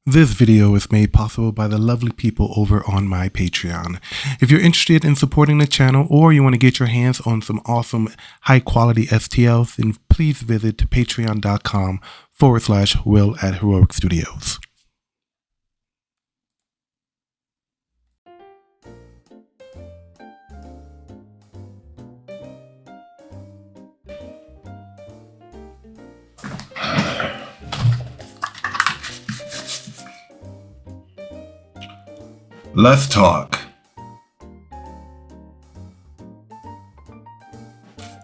This video is made possible by the lovely people over on my Patreon. If you're interested in supporting the channel or you want to get your hands on some awesome high quality STLs, then please visit patreon.com/Will at Heroic Studios. Let's talk.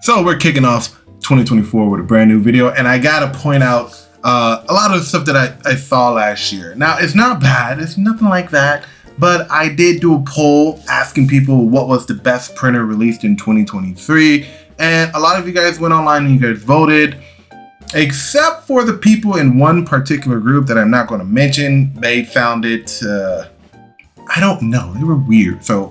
So we're kicking off 2024 with a brand new video, and I gotta point out a lot of the stuff that I saw last year. Now, it's not bad, it's nothing like that, but I did do a poll asking people what was the best printer released in 2023, and a lot of you guys went online and you guys voted, except for the people in one particular group that I'm not going to mention. They found it I don't know, they were weird. So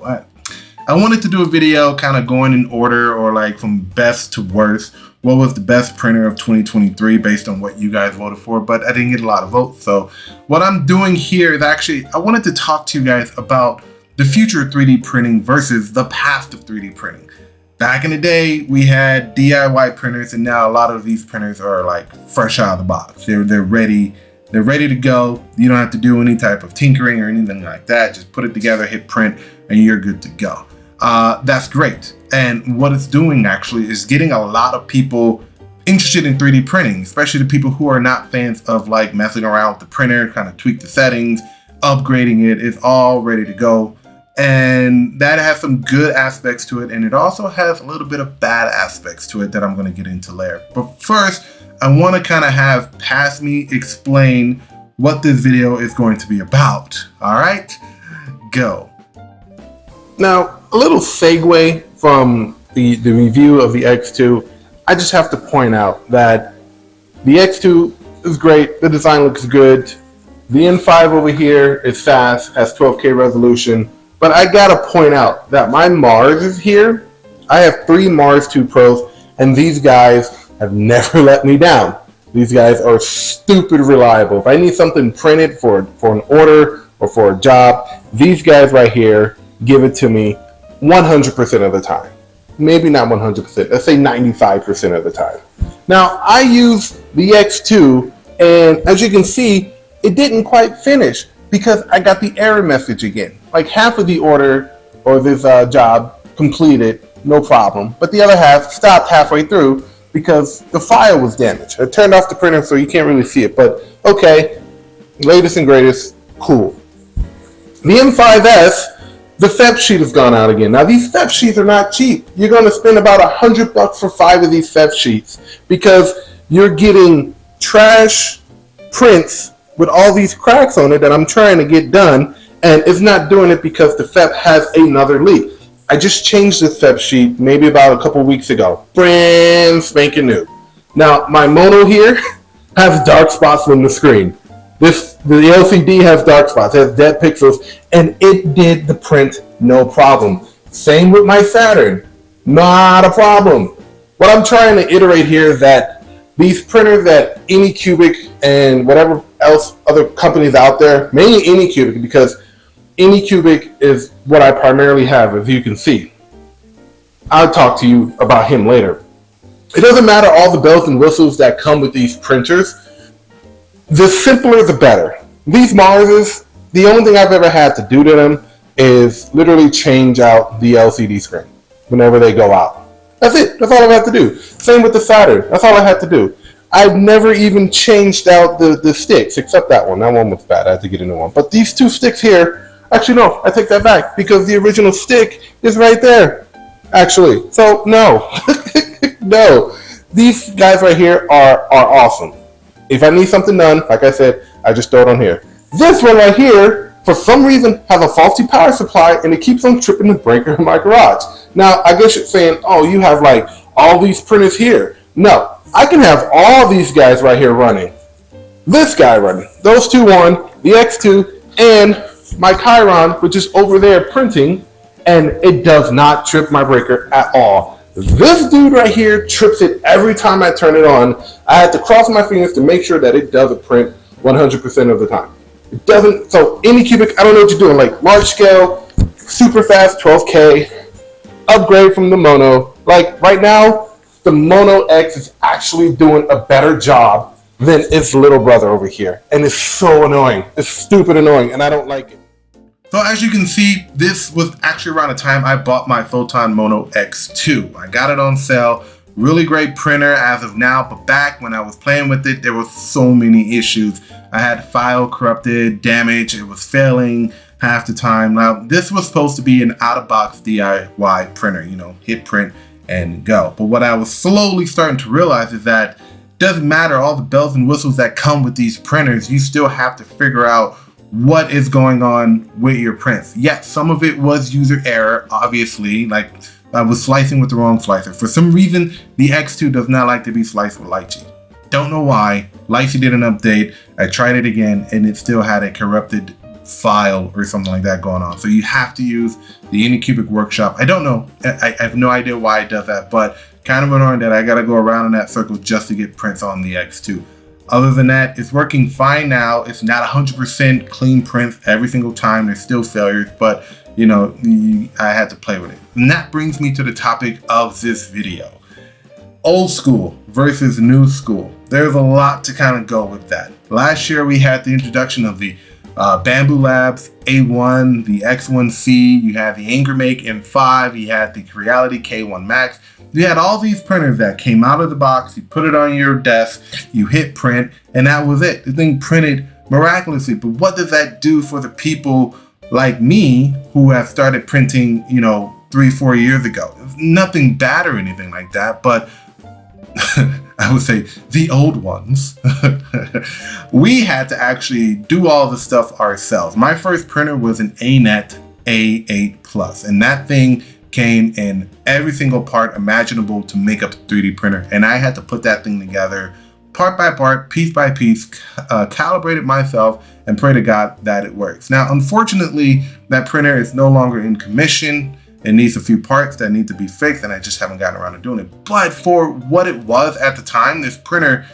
I wanted to do a video kind of going in order, or like from best to worst. What was the best printer of 2023 based on what you guys voted for, but I didn't get a lot of votes. So what I'm doing here is actually, I wanted to talk to you guys about the future of 3D printing versus the past of 3D printing. Back in the day, we had DIY printers, and now a lot of these printers are like fresh out of the box. They're ready. They're ready to go. You don't have to do any type of tinkering or anything like that. Just put it together, hit print, and you're good to go. That's great. And what it's doing actually is getting a lot of people interested in 3D printing, especially the people who are not fans of like messing around with the printer, kind of tweak the settings, upgrading it. It's all ready to go. And that has some good aspects to it. And it also has a little bit of bad aspects to it that I'm going to get into later. But first, I want to kind of have Pasmi explain what this video is going to be about. All right, go. Now, a little segue from the review of the X2. I just have to point out that the X2 is great. The design looks good. The N5 over here is fast, has 12K resolution. But I gotta point out that my Mars is here. I have 3 Mars 2 Pros, and these guys have never let me down. These guys are stupid reliable. If I need something printed for an order or for a job, these guys right here give it to me 100% of the time. Maybe not 100%, let's say 95% of the time. Now, I use the X2, and as you can see, it didn't quite finish because I got the error message again. Like half of the order or this job completed, no problem, but the other half stopped halfway through because the file was damaged. I turned off the printer so you can't really see it, but okay, latest and greatest, cool. The M5S, the theft sheet has gone out again. Now these theft sheets are not cheap. You're gonna spend about $100 for 5 of these theft sheets because you're getting trash prints with all these cracks on it that I'm trying to get done, and it's not doing it because the theft has another leak. I just changed this theft sheet maybe about a couple weeks ago. Brand spanking new. Now, my Mono here has dark spots on the screen. The LCD has dark spots, has dead pixels, and it did the print no problem. Same with my Saturn. Not a problem. What I'm trying to iterate here is that these printers that Anycubic and whatever else other companies out there, mainly Anycubic, because Anycubic is what I primarily have, as you can see. I'll talk to you about him later. It doesn't matter all the bells and whistles that come with these printers. The simpler the better. These Marses, the only thing I've ever had to do to them is literally change out the LCD screen whenever they go out. That's it. That's all I have to do. Same with the Saturn. That's all I had to do. I've never even changed out the sticks, except that one. That one was bad. I had to get a new one. But these 2 sticks here, actually, no, I take that back because the original stick is right there, actually. So, no. No. These guys right here are awesome. If I need something done, like I said, I just throw it on here. This one right here, for some reason, has a faulty power supply, and it keeps on tripping the breaker in my garage. Now, I guess you're saying, oh, you have like all these printers here. No, I can have all these guys right here running. This guy running. Those 2 on, the X2, and my Chiron, which is over there printing, and it does not trip my breaker at all. This dude right here trips it every time I turn it on. I had to cross my fingers to make sure that it doesn't print 100% of the time. It doesn't. So Anycubic, I don't know what you're doing. Like large scale, super fast 12K, upgrade from the Mono. Like right now, the Mono X is actually doing a better job than its little brother over here, and it's so annoying. It's stupid annoying, and I don't like it. So as you can see, this was actually around the time I bought my Photon Mono X2. I got it on sale. Really great printer as of now, but back when I was playing with it, there were so many issues. I had file corrupted, damage, it was failing half the time. Now, this was supposed to be an out-of-box DIY printer, you know, hit print and go. But what I was slowly starting to realize is that it doesn't matter all the bells and whistles that come with these printers, you still have to figure out what is going on with your prints. Yes, some of it was user error, obviously, like I was slicing with the wrong slicer. For some reason, the X2 does not like to be sliced with Lychee. Don't know why. Lychee did an update. I tried it again, and it still had a corrupted file or something like that going on. So you have to use the Anycubic Workshop. I don't know. I have no idea why it does that, but kind of annoying that I got to go around in that circle just to get prints on the X2. Other than that, it's working fine now. It's not 100% clean prints every single time. There's still failures, but you know, I had to play with it. And that brings me to the topic of this video. Old school versus new school. There's a lot to kind of go with that. Last year we had the introduction of the Bambu Labs A1, the X1C, you had the Angermake M5, you had the Creality K1 Max. You had all these printers that came out of the box, you put it on your desk, you hit print, and that was it. The thing printed miraculously. But what does that do for the people like me who have started printing, you know, 3-4 years ago? Nothing bad or anything like that, but I would say the old ones, we had to actually do all the stuff ourselves. My first printer was an ANET A8 Plus, and that thing came in every single part imaginable to make up the 3D printer, and I had to put that thing together part by part, piece by piece, calibrate it myself, and pray to God that it works. Now, unfortunately, that printer is no longer in commission. It needs a few parts that need to be fixed, and I just haven't gotten around to doing it. But for what it was at the time, this printer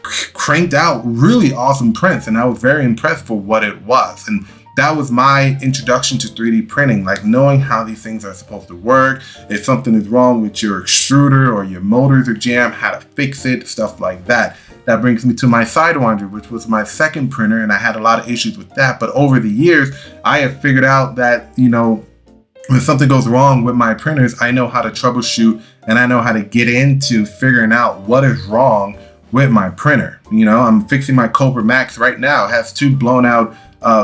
cranked out really awesome prints, and I was very impressed for what it was. And that was my introduction to 3D printing, like knowing how these things are supposed to work. If something is wrong with your extruder or your motors are jammed, how to fix it, stuff like that. That brings me to my Sidewinder, which was my second printer, and I had a lot of issues with that. But over the years, I have figured out that, you know, when something goes wrong with my printers, I know how to troubleshoot, and I know how to get into figuring out what is wrong with my printer. You know, I'm fixing my Cobra Max right now. It has 2 blown out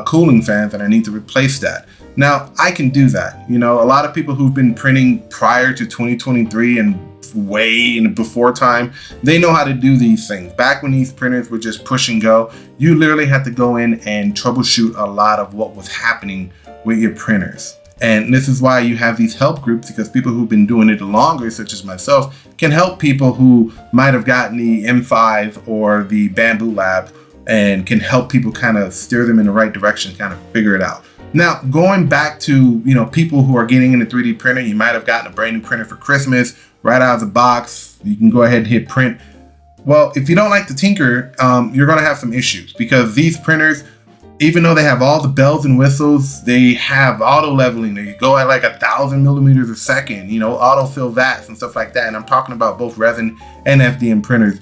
cooling fans, and I need to replace that. Now, I can do that. You know, a lot of people who've been printing prior to 2023 and way in before time, they know how to do these things. Back when these printers were just push and go, you literally had to go in and troubleshoot a lot of what was happening with your printers. And this is why you have these help groups, because people who've been doing it longer, such as myself, can help people who might have gotten the M5 or the Bambu Lab, and can help people kind of steer them in the right direction, kind of figure it out. Now, going back to, you know, people who are getting into 3D printer, you might have gotten a brand new printer for Christmas, right out of the box. You can go ahead and hit print. Well, if you don't like to tinker, you're going to have some issues, because these printers, even though they have all the bells and whistles, they have auto leveling. You go at like 1,000 millimeters a second, you know, autofill VATs and stuff like that. And I'm talking about both resin and FDM printers.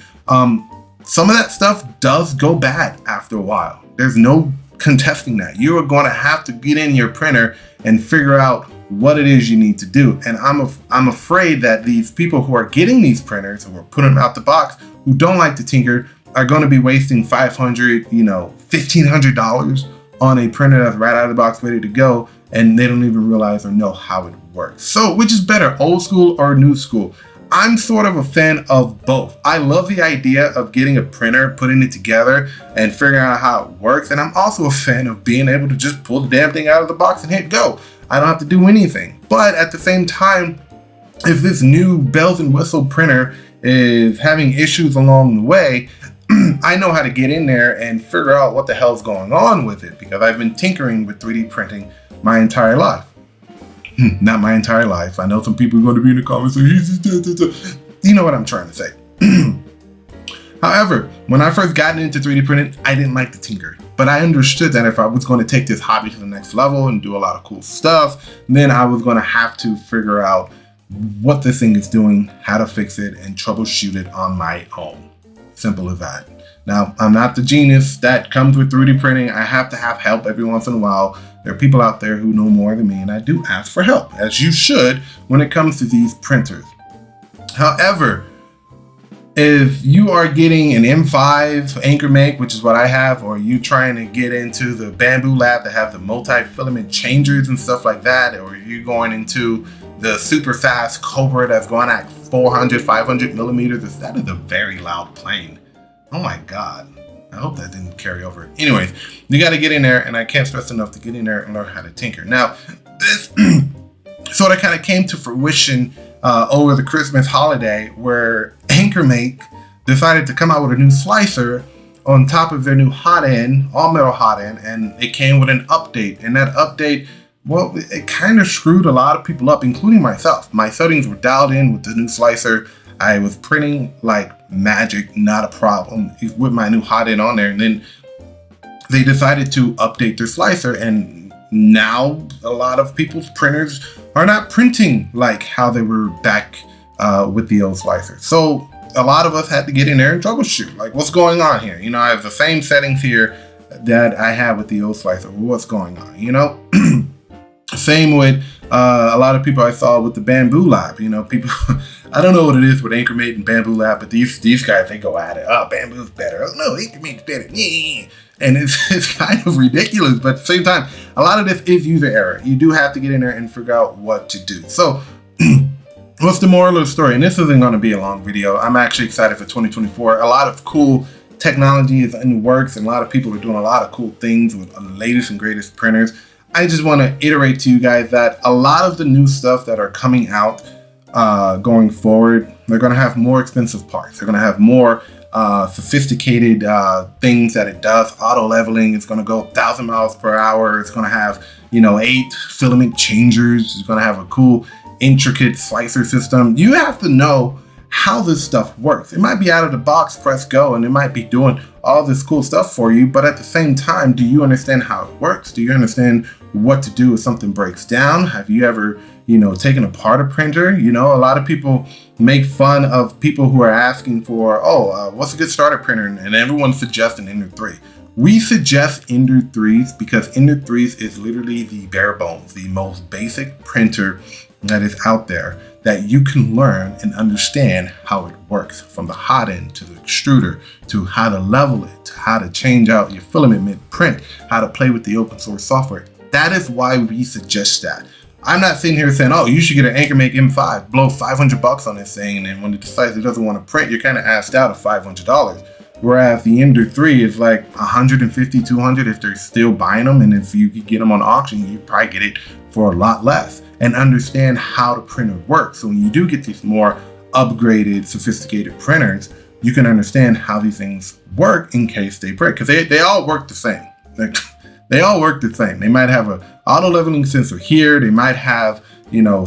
Some of that stuff does go bad after a while. There's no contesting that. You are going to have to get in your printer and figure out what it is you need to do. And I'm afraid that these people who are getting these printers, who are putting them out the box, who don't like to tinker, are going to be wasting $500, you know, $1,500 on a printer that's right out of the box ready to go, and they don't even realize or know how it works. So which is better, old school or new school? I'm sort of a fan of both. I love the idea of getting a printer, putting it together, and figuring out how it works. And I'm also a fan of being able to just pull the damn thing out of the box and hit go. I don't have to do anything. But at the same time, if this new bells and whistle printer is having issues along the way, I know how to get in there and figure out what the hell's going on with it, because I've been tinkering with 3D printing my entire life. Not my entire life. I know some people are going to be in the comments saying, you know what I'm trying to say. However, when I first got into 3D printing, I didn't like to tinker. But I understood that if I was going to take this hobby to the next level and do a lot of cool stuff, then I was going to have to figure out what this thing is doing, how to fix it, and troubleshoot it on my own. Simple as that. Now, I'm not the genius that comes with 3D printing. I have to have help every once in a while. There are people out there who know more than me, and I do ask for help, as you should when it comes to these printers. However, if you are getting an M5 Anchor Make, which is what I have, or you trying to get into the Bambu Lab that have the multi-filament changers and stuff like that, or you're going into the super fast Cobra that's going at 400, 500 millimeters, that is a very loud plane. Oh my God. I hope that didn't carry over. Anyways, you got to get in there, and I can't stress enough to get in there and learn how to tinker. Now, this sort of kind of came to fruition over the Christmas holiday, where Anchor Make decided to come out with a new slicer on top of their new hot end, all metal hot end, and it came with an update. And that update, well, it kind of screwed a lot of people up, including myself. My settings were dialed in with the new slicer. I was printing like magic, not a problem, with my new hot end on there. And then they decided to update their slicer, and now a lot of people's printers are not printing like how they were back with the old slicer. So a lot of us had to get in there and troubleshoot, like, what's going on here? You know, I have the same settings here that I have with the old slicer. What's going on, you know? Same with a lot of people I saw with the Bambu Lab. You know, people, I don't know what it is with Anchor Make and Bambu Lab, but these guys, they go at it. Oh, Bambu's better. Oh, no, Anchor Make's better. Yeah. And it's kind of ridiculous, but at the same time, a lot of this is user error. You do have to get in there and figure out what to do. So what's the moral of the story? And this isn't going to be a long video. I'm actually excited for 2024. A lot of cool technology is in the works, and a lot of people are doing a lot of cool things with the latest and greatest printers. I just want to iterate to you guys that a lot of the new stuff that are coming out going forward, they're going to have more expensive parts. They're going to have more sophisticated things that it does. Auto leveling is going to go 1,000 miles per hour. It's going to have, 8 filament changers. It's going to have a cool, intricate slicer system. You have to know how this stuff works. It might be out of the box, press go, and it might be doing all this cool stuff for you, but at the same time, do you understand how it works? Do you understand what to do if something breaks down? Have you ever, taken apart a printer? A lot of people make fun of people who are asking for, what's a good starter printer? And everyone suggests an Ender 3. We suggest Ender 3s because Ender 3s is literally the bare bones, the most basic printer that is out there, that you can learn and understand how it works, from the hot end to the extruder, to how to level it, to how to change out your filament mid-print, how to play with the open source software. That is why we suggest that. I'm not sitting here saying, you should get an Anchor Make M5, blow $500 on this thing, and then when it decides it doesn't want to print, you're kind of asked out of $500. Whereas the Ender 3 is like $150, $200 if they're still buying them, and if you could get them on auction, you probably get it for a lot less. And understand how the printer works. So when you do get these more upgraded, sophisticated printers, you can understand how these things work in case they break. Because they all work the same. They all work the same. They might have an auto leveling sensor here. They might have,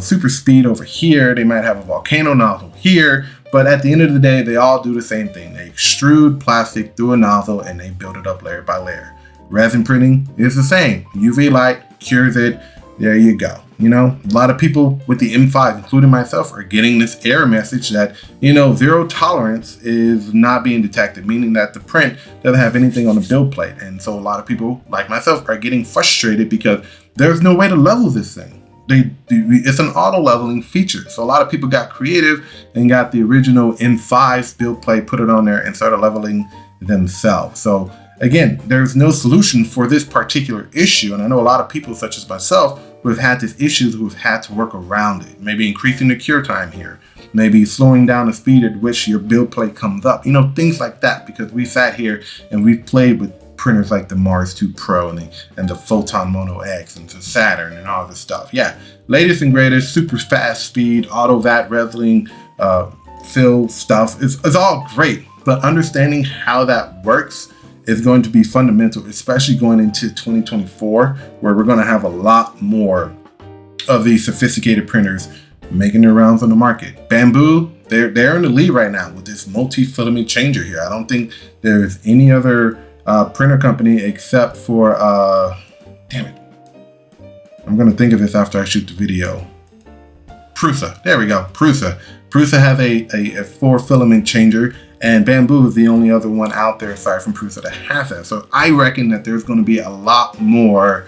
super speed over here. They might have a volcano nozzle here. But at the end of the day, they all do the same thing. They extrude plastic through a nozzle and they build it up layer by layer. Resin printing is the same. UV light cures it. There you go. A lot of people with the M5, including myself, are getting this error message that, zero tolerance is not being detected, meaning that the print doesn't have anything on the build plate. And so a lot of people, like myself, are getting frustrated because there's no way to level this thing. It's an auto leveling feature. So a lot of people got creative and got the original M5's build plate, put it on there, and started leveling themselves. So again, there's no solution for this particular issue. And I know a lot of people, such as myself, who have had these issues, who have had to work around it. Maybe increasing the cure time here. Maybe slowing down the speed at which your build plate comes up. Things like that, because we sat here and we've played with printers like the Mars 2 Pro and the Photon Mono X and the Saturn and all this stuff. Yeah, latest and greatest, super fast speed, auto vat resin, fill stuff. It's all great, but understanding how that works is going to be fundamental, especially going into 2024, where we're going to have a lot more of these sophisticated printers making their rounds on the market. Bambu, they're in the lead right now with this multi-filament changer here. I don't think there's any other printer company except for, damn it. I'm going to think of this after I shoot the video. Prusa. There we go. Prusa. Prusa has a 4 filament changer, and Bambu is the only other one out there aside from Prusa that has that. So I reckon that there's going to be a lot more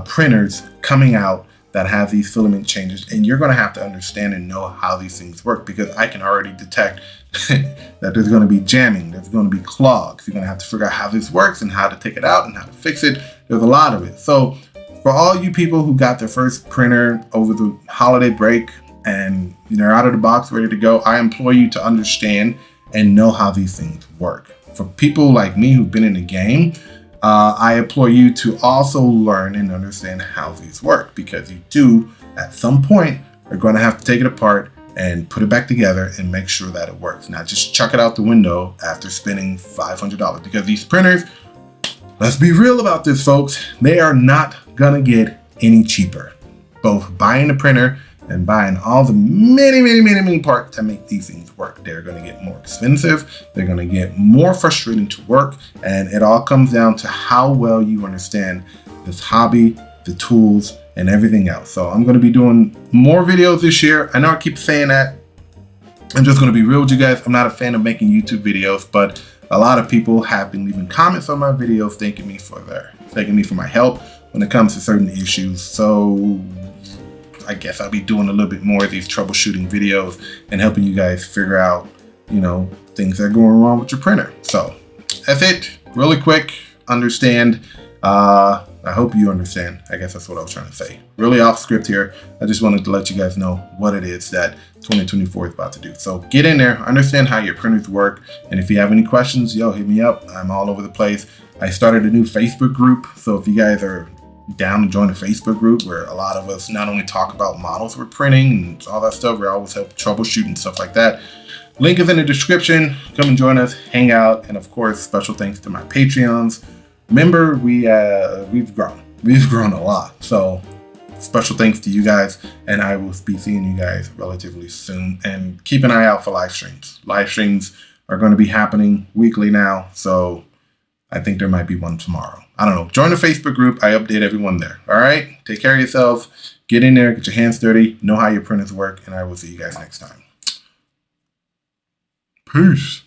printers coming out that have these filament changes, and you're going to have to understand and know how these things work, because I can already detect that there's going to be jamming, there's going to be clogs. You're going to have to figure out how this works and how to take it out and how to fix it. There's a lot of it. So for all you people who got their first printer over the holiday break and they're out of the box ready to go, I implore you to understand and know how these things work. For people like me who've been in the game, I implore you to also learn and understand how these work, because you do, at some point, are going to have to take it apart and put it back together and make sure that it works. Not just chuck it out the window after spending $500, because these printers, let's be real about this, folks, they are not going to get any cheaper. Both buying the printer and buying all the many parts that make these things work, they're going to get more expensive. They're going to get more frustrating to work. And it all comes down to how well you understand this hobby, the tools, and everything else. So I'm going to be doing more videos this year. I know I keep saying that. I'm just going to be real with you guys. I'm not a fan of making YouTube videos, but a lot of people have been leaving comments on my videos thanking me for my help when it comes to certain issues. So I guess I'll be doing a little bit more of these troubleshooting videos and helping you guys figure out, things that are going wrong with your printer. So that's it. Really quick. Understand. I hope you understand. I guess that's what I was trying to say. Really off script here. I just wanted to let you guys know what it is that 2024 is about to do. So get in there, understand how your printers work. And if you have any questions, hit me up. I'm all over the place. I started a new Facebook group. So if you guys are down to join a Facebook group where a lot of us not only talk about models we're printing and all that stuff, we always help troubleshoot and stuff like that. Link is in the description. Come and join us, hang out, and of course, special thanks to my Patreons. Remember, we've grown a lot. So special thanks to you guys, and I will be seeing you guys relatively soon. And keep an eye out for live streams. Live streams are going to be happening weekly now, so I think there might be one tomorrow. I don't know. Join the Facebook group. I update everyone there. All right? Take care of yourselves. Get in there. Get your hands dirty. Know how your printers work. And I will see you guys next time. Peace.